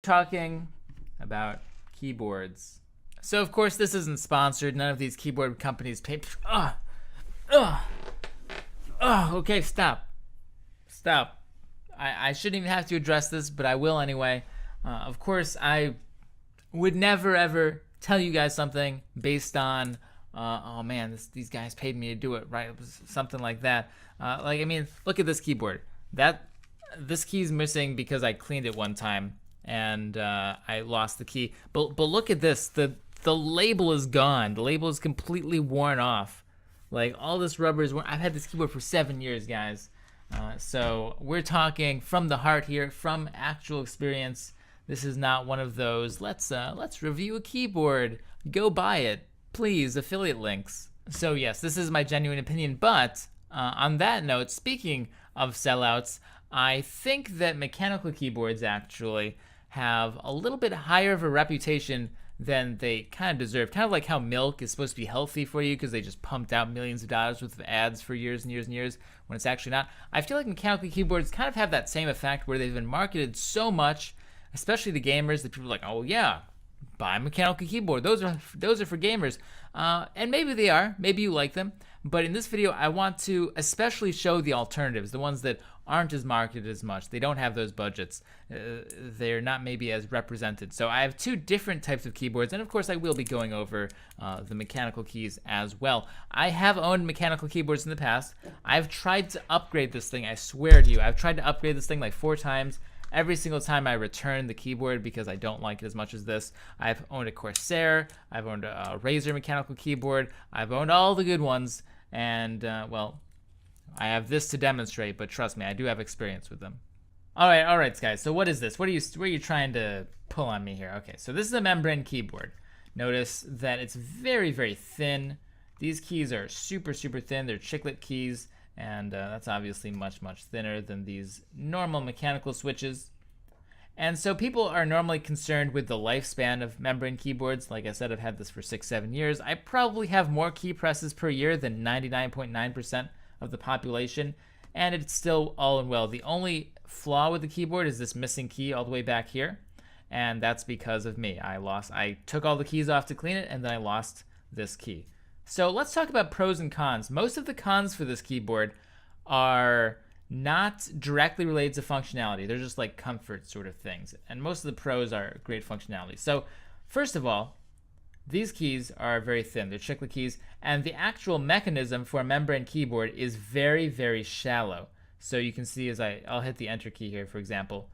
talking about keyboards. So of course this isn't sponsored. None of these keyboard companies pay. Okay, stop. I shouldn't even have to address this, but I will anyway. Of course, I would never ever tell you guys something based on, oh man, these guys paid me to do it, right? It was something like that. Like, I mean, look at this keyboard. This key's missing because I cleaned it one time and I lost the key. But look at this. The label is gone. The label is completely worn off. Like, all this rubber is worn. I've had this keyboard for 7 years, guys. So we're talking from the heart here, from actual experience. This is not one of those, let's review a keyboard. Go buy it, please, affiliate links. So yes, this is my genuine opinion, but on that note, speaking of sellouts, I think that mechanical keyboards actually have a little bit higher of a reputation than they kind of deserve. Kind of like how milk is supposed to be healthy for you because they just pumped out millions of dollars worth of ads for years and years and years when it's actually not. I feel like mechanical keyboards kind of have that same effect where they've been marketed so much, especially the gamers, that people are like, oh yeah, buy a mechanical keyboard. Those are for gamers. And maybe they are. Maybe you like them. But in this video, I want to especially show the alternatives, the ones that aren't as marketed as much. They don't have those budgets. They're not maybe as represented. So I have two different types of keyboards, and of course I will be going over the mechanical keys as well. I have owned mechanical keyboards in the past. I've tried to upgrade this thing, I swear to you. I've tried to upgrade this thing like 4 times. Every single time I return the keyboard because I don't like it as much as this. I've owned a Corsair, I've owned a Razer mechanical keyboard, I've owned all the good ones, and well, I have this to demonstrate, but trust me, I do have experience with them. All right, guys, so what is this? What are you trying to pull on me here? Okay, so this is a membrane keyboard. Notice that it's very, very thin. These keys are super, super thin. They're chiclet keys. And that's obviously much, much thinner than these normal mechanical switches. And so people are normally concerned with the lifespan of membrane keyboards. Like I said, I've had this for 6-7 years. I probably have more key presses per year than 99.9% of the population, and it's still all in well. The only flaw with the keyboard is this missing key all the way back here, and that's because of me. I took all the keys off to clean it, and then I lost this key. So let's talk about pros and cons. Most of the cons for this keyboard are not directly related to functionality. They're just like comfort sort of things. And most of the pros are great functionality. So first of all, these keys are very thin. They're chiclet keys. And the actual mechanism for a membrane keyboard is very, very shallow. So you can see as I'll hit the enter key here, for example,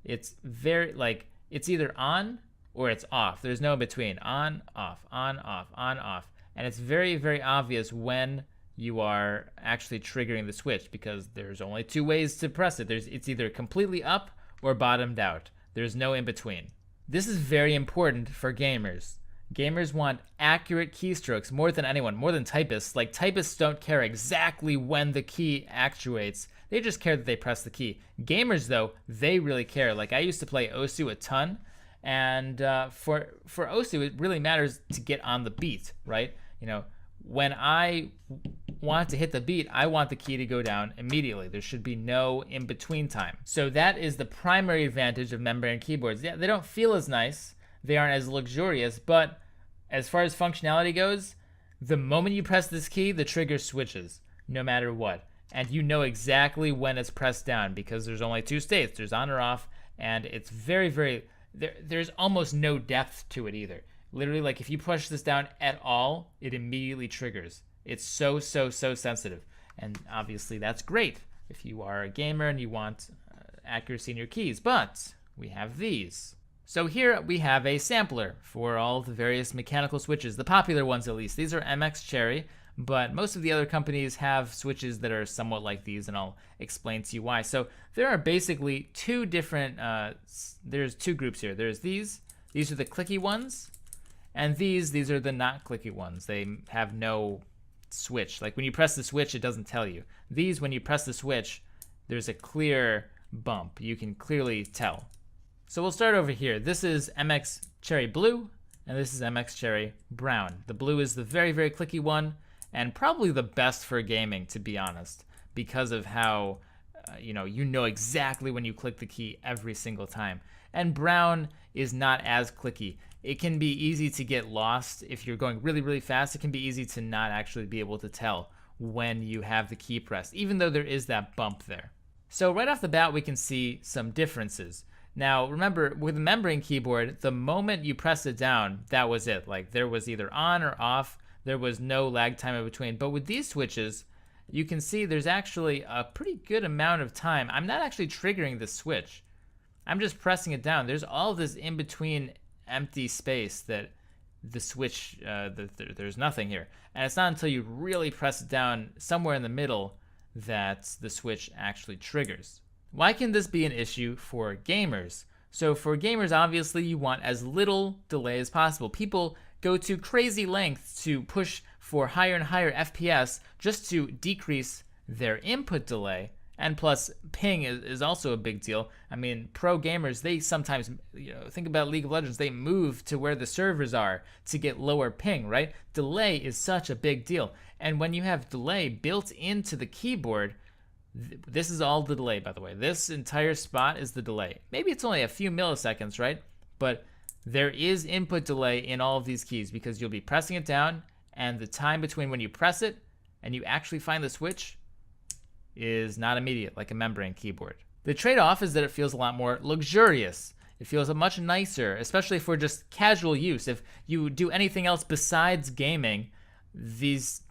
it's very like, it's either on or it's off. There's no in between. On, off, on, off, on, off. And it's very, very obvious when you are actually triggering the switch because there's only 2 ways to press it. It's either completely up or bottomed out. There's no in between. This is very important for gamers. Gamers want accurate keystrokes more than anyone, more than typists. Like, typists don't care exactly when the key actuates. They just care that they press the key. Gamers, though, they really care. Like, I used to play Osu a ton, and for Osu, it really matters to get on the beat, right? You know, when I want to hit the beat, I want the key to go down immediately. There should be no in-between time. So that is the primary advantage of membrane keyboards. Yeah, they don't feel as nice. They aren't as luxurious, but as far as functionality goes, the moment you press this key, the trigger switches, no matter what. And you know exactly when it's pressed down because there's only 2 states. There's on or off, and it's very, very, there's almost no depth to it either. Literally, like, if you push this down at all, it immediately triggers. It's so, so, so sensitive. And obviously that's great if you are a gamer and you want accuracy in your keys. But we have these. So here we have a sampler for all the various mechanical switches, the popular ones at least. These are MX Cherry, but most of the other companies have switches that are somewhat like these, and I'll explain to you why. So there are basically 2 different, there's 2 groups here. There's these are the clicky ones, and these are the not clicky ones. They have no switch. Like, when you press the switch, it doesn't tell you. These, when you press the switch, there's a clear bump. You can clearly tell. So we'll start over here. This is MX Cherry Blue, and this is MX Cherry Brown. The blue is the very, very clicky one, and probably the best for gaming, to be honest, because of how you know exactly when you click the key every single time. and brown is not as clicky. It can be easy to get lost if you're going really, really fast. It can be easy to not actually be able to tell when you have the key pressed, even though there is that bump there. So right off the bat, we can see some differences. Now, remember, with a membrane keyboard, the moment you press it down, that was it. Like, there was either on or off. There was no lag time in between. But with these switches, you can see there's actually a pretty good amount of time. I'm not actually triggering the switch. I'm just pressing it down. There's all this in-between empty space that the switch, there's nothing here. And it's not until you really press it down somewhere in the middle that the switch actually triggers. Why can this be an issue for gamers? So for gamers, obviously, you want as little delay as possible. People go to crazy lengths to push for higher and higher FPS just to decrease their input delay. And plus, ping is also a big deal. I mean, pro gamers, they sometimes, think about League of Legends, they move to where the servers are to get lower ping, right? Delay is such a big deal. And when you have delay built into the keyboard, this is all the delay, by the way. This entire spot is the delay. Maybe it's only a few milliseconds, right? But there is input delay in all of these keys because you'll be pressing it down, and the time between when you press it and you actually find the switch is not immediate like a membrane keyboard. The trade-off is that it feels a lot more luxurious. It feels much nicer, especially for just casual use. If you do anything else besides gaming, this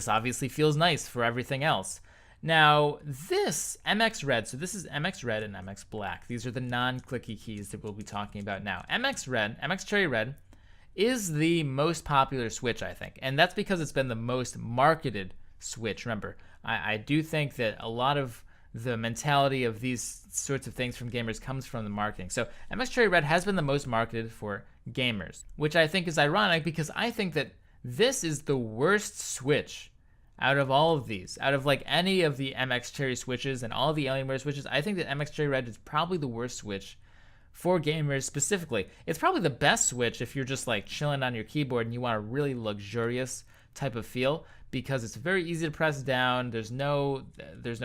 obviously feels nice for everything else. Now, this MX Red, so this is MX Red and MX Black. These are the non-clicky keys that we'll be talking about now. MX Cherry Red, is the most popular switch, I think. And that's because it's been the most marketed switch. Remember, I do think that a lot of the mentality of these sorts of things from gamers comes from the marketing. So MX Cherry Red has been the most marketed for gamers, which I think is ironic because I think that this is the worst switch out of all of these. Out of like any of the MX Cherry switches and all the Alienware switches, I think that MX Cherry Red is probably the worst switch for gamers specifically. It's probably the best switch if you're just like chilling on your keyboard and you want a really luxurious type of feel, because it's very easy to press down. There's no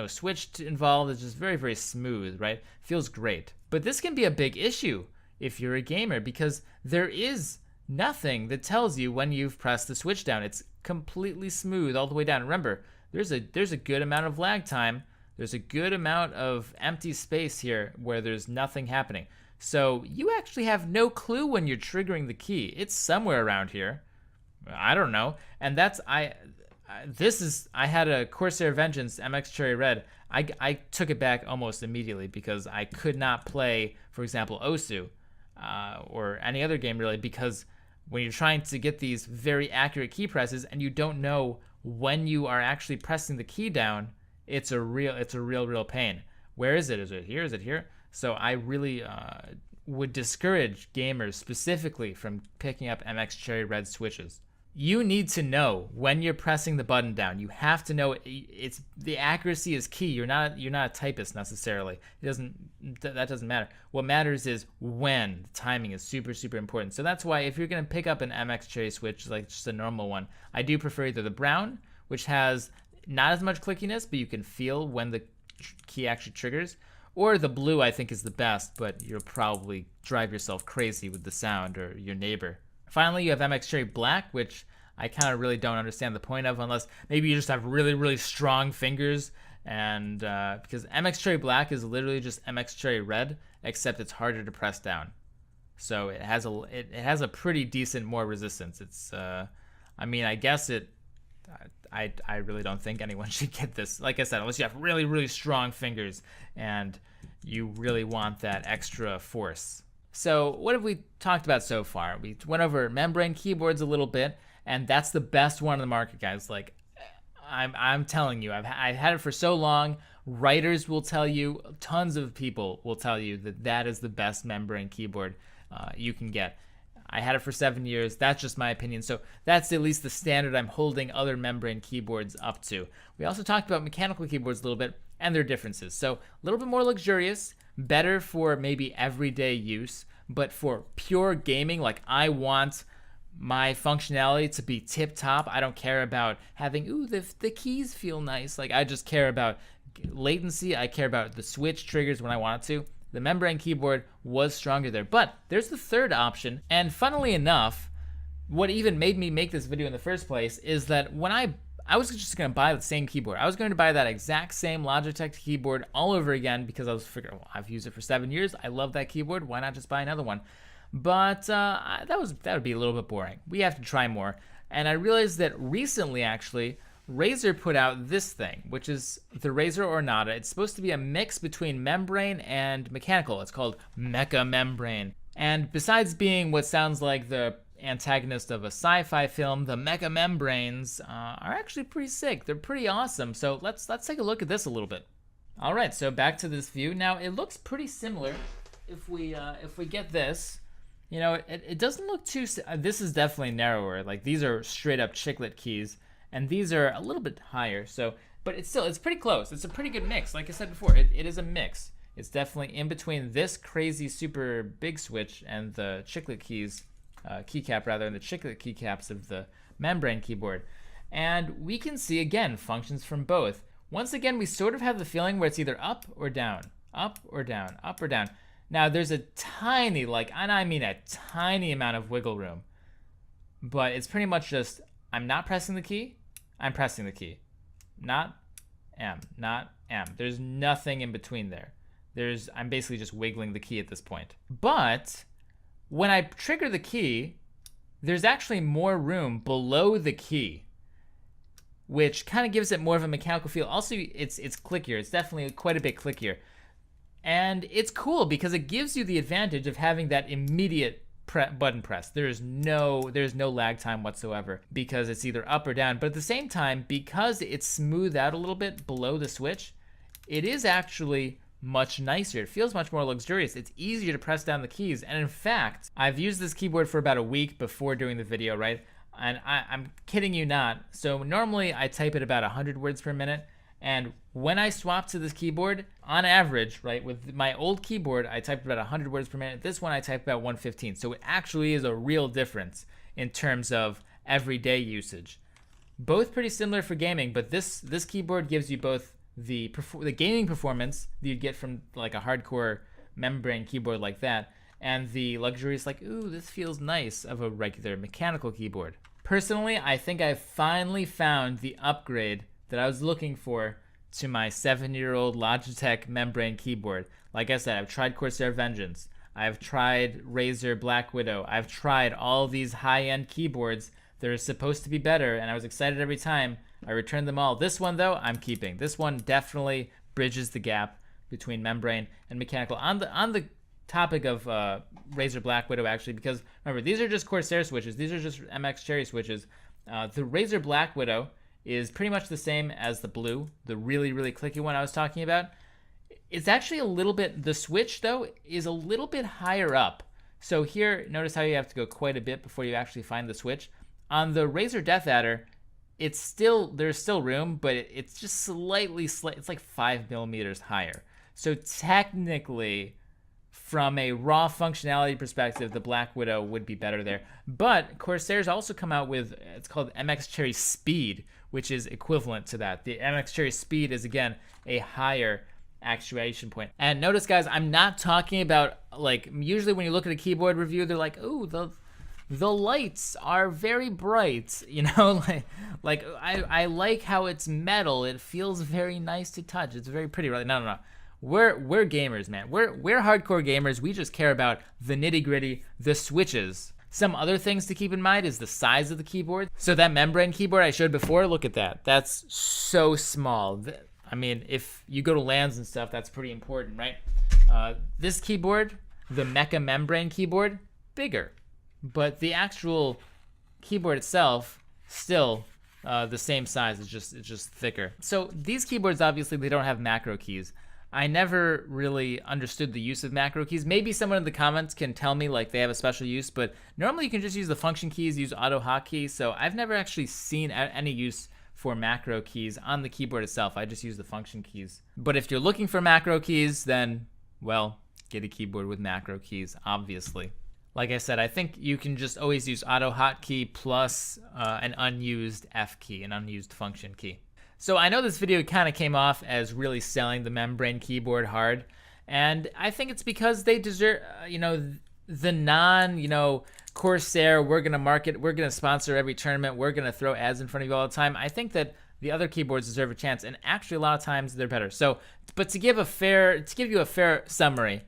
switch involved. It's just very, very smooth, right? Feels great. But this can be a big issue if you're a gamer because there is nothing that tells you when you've pressed the switch down. It's completely smooth all the way down. Remember, there's a good amount of lag time. There's a good amount of empty space here where there's nothing happening. So you actually have no clue when you're triggering the key. It's somewhere around here. I don't know. And that's, I had a Corsair Vengeance MX Cherry Red. I took it back almost immediately because I could not play, for example, Osu or any other game really, because when you're trying to get these very accurate key presses and you don't know when you are actually pressing the key down, it's a real pain. Where is it? Is it here? Is it here? So I really would discourage gamers specifically from picking up MX Cherry Red switches. You need to know when you're pressing the button down. You have to know it's the accuracy is key. You're not a typist necessarily. That doesn't matter. What matters is when. The timing is super, super important. So that's why if you're gonna pick up an MX Cherry switch, like just a normal one, I do prefer either the brown, which has not as much clickiness, but you can feel when the key actually triggers, or the blue. I think is the best, but you'll probably drive yourself crazy with the sound, or your neighbor. Finally, you have MX Cherry Black, which I kind of really don't understand the point of, unless maybe you just have really, really strong fingers. And because MX Cherry Black is literally just MX Cherry Red, except it's harder to press down. So it has a pretty decent more resistance. It's I mean, I guess it. I really don't think anyone should get this. Like I said, unless you have really, really strong fingers and you really want that extra force. So what have we talked about so far? We went over membrane keyboards a little bit, and that's the best one on the market, guys. Like, I'm telling you, I've had it for so long. Writers will tell you, tons of people will tell you that is the best membrane keyboard you can get. I had it for 7 years. That's just my opinion. So that's at least the standard I'm holding other membrane keyboards up to. We also talked about mechanical keyboards a little bit and their differences. So a little bit more luxurious, better for maybe everyday use, but for pure gaming, like I want my functionality to be tip top. I don't care about having, the keys feel nice. Like I just care about latency. I care about the switch triggers when I want it to. The membrane keyboard was stronger there. But there's the third option, and funnily enough, what even made me make this video in the first place is that when I was just going to buy the same keyboard. I was going to buy that exact same Logitech keyboard all over again because I was figuring, well, I've used it for 7 years. I love that keyboard. Why not just buy another one? But that would be a little bit boring. We have to try more. And I realized that recently, actually, Razer put out this thing, which is the Razer Ornata. It's supposed to be a mix between membrane and mechanical. It's called Mecha-Membrane. And besides being what sounds like the antagonist of a sci-fi film, the Mecha-Membranes are actually pretty sick. They're pretty awesome. So let's take a look at this a little bit. All right, so back to this view. Now it looks pretty similar. If we get this, you know, it doesn't look too. This is definitely narrower. Like these are straight up chiclet keys, and these are a little bit higher. So, but it's pretty close. It's a pretty good mix. Like I said before, it is a mix. It's definitely in between this crazy super big switch and the chiclet keys. Keycap rather, and the chiclet keycaps of the membrane keyboard. And we can see again functions from both. Once again, we sort of have the feeling where it's either up or down, up or down, up or down. Now there's a tiny, and I mean a tiny amount of wiggle room, but it's pretty much just, I'm not pressing the key, I'm pressing the key. Not M, not M. There's nothing in between there. I'm basically just wiggling the key at this point. But when I trigger the key, there's actually more room below the key, which kind of gives it more of a mechanical feel. Also, it's clickier. It's definitely quite a bit clickier. And it's cool because it gives you the advantage of having that immediate button press. There's no lag time whatsoever because it's either up or down. But at the same time, because it's smoothed out a little bit below the switch, it is actually much nicer. It feels much more luxurious. It's easier to press down the keys. And in fact, I've used this keyboard for about a week before doing the video, right? And I'm kidding you not. So normally I type at about 100 words per minute. And when I swapped to this keyboard, on average, right, with my old keyboard, I typed about 100 words per minute. This one I type about 115. So it actually is a real difference in terms of everyday usage. Both pretty similar for gaming, but this keyboard gives you both the gaming performance that you'd get from like a hardcore membrane keyboard like that, and the luxurious, like, ooh, this feels nice, of a regular mechanical keyboard. Personally, I think I finally found the upgrade that I was looking for to my 7-year-old Logitech membrane keyboard. Like I said, I've tried Corsair Vengeance, I've tried Razer Black Widow, I've tried all these high-end keyboards that are supposed to be better, and I was excited every time. I returned them all. This one, though, I'm keeping. This one definitely bridges the gap between membrane and mechanical. On the topic of Razer Black Widow, actually, because remember, these are just Corsair switches. These are just MX Cherry switches. The Razer Black Widow is pretty much the same as the blue, the really, really clicky one I was talking about. It's actually a little bit, the switch, though, is a little bit higher up. So here, notice how you have to go quite a bit before you actually find the switch. On the Razer Death Adder, there's still room, but it's just slightly, it's like 5 millimeters higher. So technically, from a raw functionality perspective, the Black Widow would be better there. But Corsair's also come out with, it's called MX Cherry Speed, which is equivalent to that. The MX Cherry Speed is, again, a higher actuation point. And notice, guys, I'm not talking about, like, usually when you look at a keyboard review, they're like, ooh, the lights are very bright, you know, like I like how it's metal. It feels very nice to touch. It's very pretty, right? No. We're gamers, man. We're hardcore gamers. We just care about the nitty-gritty, the switches. Some other things to keep in mind is the size of the keyboard. So that membrane keyboard I showed before, look at that. That's so small. I mean, if you go to LANs and stuff, that's pretty important, right? This keyboard, the Mecha-Membrane keyboard, bigger. But the actual keyboard itself, still the same size. It's just thicker. So these keyboards, obviously, they don't have macro keys. I never really understood the use of macro keys. Maybe someone in the comments can tell me like they have a special use, but normally you can just use the function keys, use auto hotkey. So I've never actually seen any use for macro keys on the keyboard itself. I just use the function keys. But if you're looking for macro keys, then, well, get a keyboard with macro keys, obviously. Like I said, I think you can just always use auto hotkey plus an unused F key, an unused function key. So I know this video kind of came off as really selling the membrane keyboard hard, And I think it's because they deserve, the non, Corsair, we're gonna sponsor every tournament, we're gonna throw ads in front of you all the time. I think that the other keyboards deserve a chance, and actually a lot of times they're better. So, but to give you a fair summary,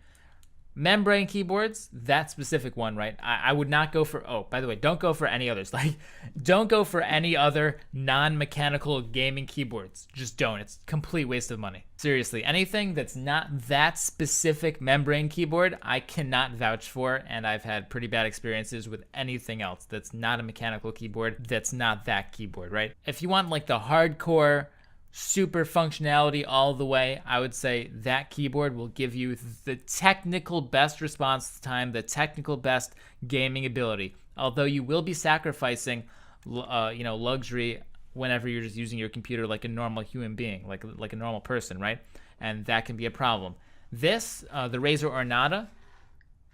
membrane keyboards, that specific one, right? I would not go for, oh, by the way, don't go for any others. Like, don't go for any other non-mechanical gaming keyboards. Just don't. It's a complete waste of money. Seriously, anything that's not that specific membrane keyboard, I cannot vouch for, and I've had pretty bad experiences with anything else that's not a mechanical keyboard, that's not that keyboard, right? If you want like the hardcore, super functionality all the way, I would say that keyboard will give you the technical best response time, the technical best gaming ability. Although you will be sacrificing, luxury whenever you're just using your computer like a normal human being, like a normal person, right? And that can be a problem. This, the Razer Ornata,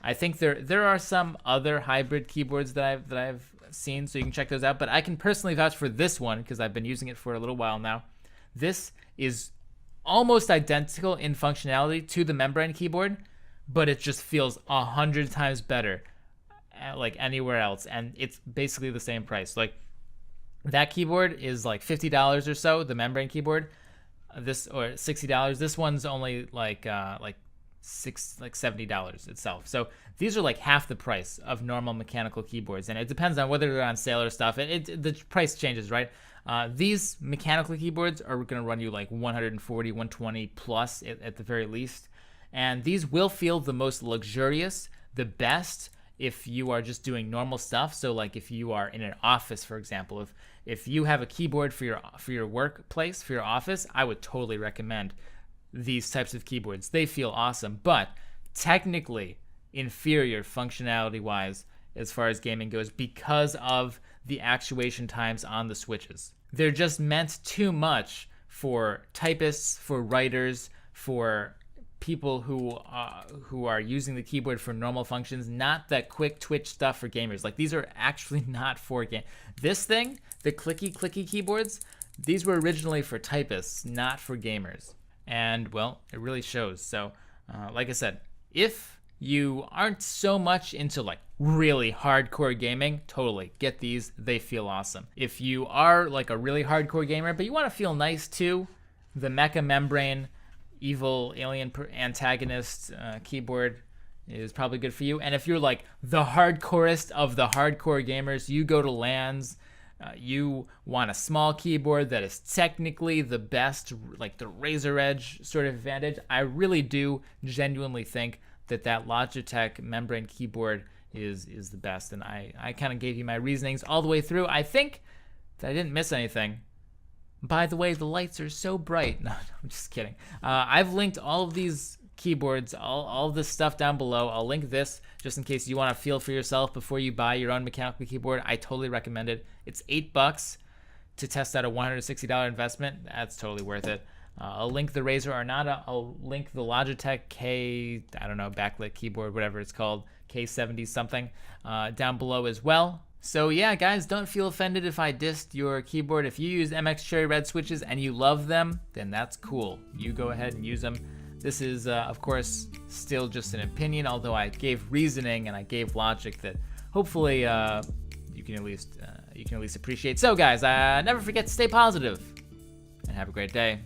I think there are some other hybrid keyboards that I've seen, so you can check those out. But I can personally vouch for this one because I've been using it for a little while now. This is almost identical in functionality to the membrane keyboard, but it just feels 100 times better like anywhere else, and it's basically the same price. Like, that keyboard is like $50 or so, the membrane keyboard. This, or $60. This one's only like $70 itself. So these are like half the price of normal mechanical keyboards, and it depends on whether they're on sale or stuff. The price changes, right? These mechanical keyboards are going to run you like 140, 120 plus at the very least. And these will feel the most luxurious, the best, if you are just doing normal stuff. So like if you are in an office, for example, if you have a keyboard for your workplace, for your office, I would totally recommend these types of keyboards. They feel awesome, but technically inferior functionality wise as far as gaming goes because of the actuation times on the switches. They're just meant too much for typists, for writers, for people who are using the keyboard for normal functions, not that quick twitch stuff for gamers. Like, these are actually not for game. This thing, the clicky keyboards, these were originally for typists, not for gamers. And well, it really shows. So like I said, if you aren't so much into like really hardcore gaming, totally get these. They feel awesome. If you are like a really hardcore gamer, but you want to feel nice too, the Mecha-Membrane evil alien antagonist keyboard is probably good for you. And if you're like the hardcorest of the hardcore gamers, you go to LANs, you want a small keyboard that is technically the best, like the Razer Edge sort of advantage, I really do genuinely think that Logitech membrane keyboard is the best. And I kind of gave you my reasonings all the way through. I think that I didn't miss anything. By the way, the lights are so bright. No, I'm just kidding. I've linked all of these keyboards, all of this stuff down below. I'll link this just in case you want to feel for yourself before you buy your own mechanical keyboard. I totally recommend it. It's $8 to test out a $160 investment. That's totally worth it. I'll link the Razer Ornata. I'll link the Logitech backlit keyboard, whatever it's called, K70 something, down below as well. So yeah, guys, don't feel offended if I dissed your keyboard. If you use MX Cherry Red switches and you love them, then that's cool. You go ahead and use them. This is, of course, still just an opinion, although I gave reasoning and I gave logic that hopefully you can at least appreciate. So guys, never forget to stay positive and have a great day.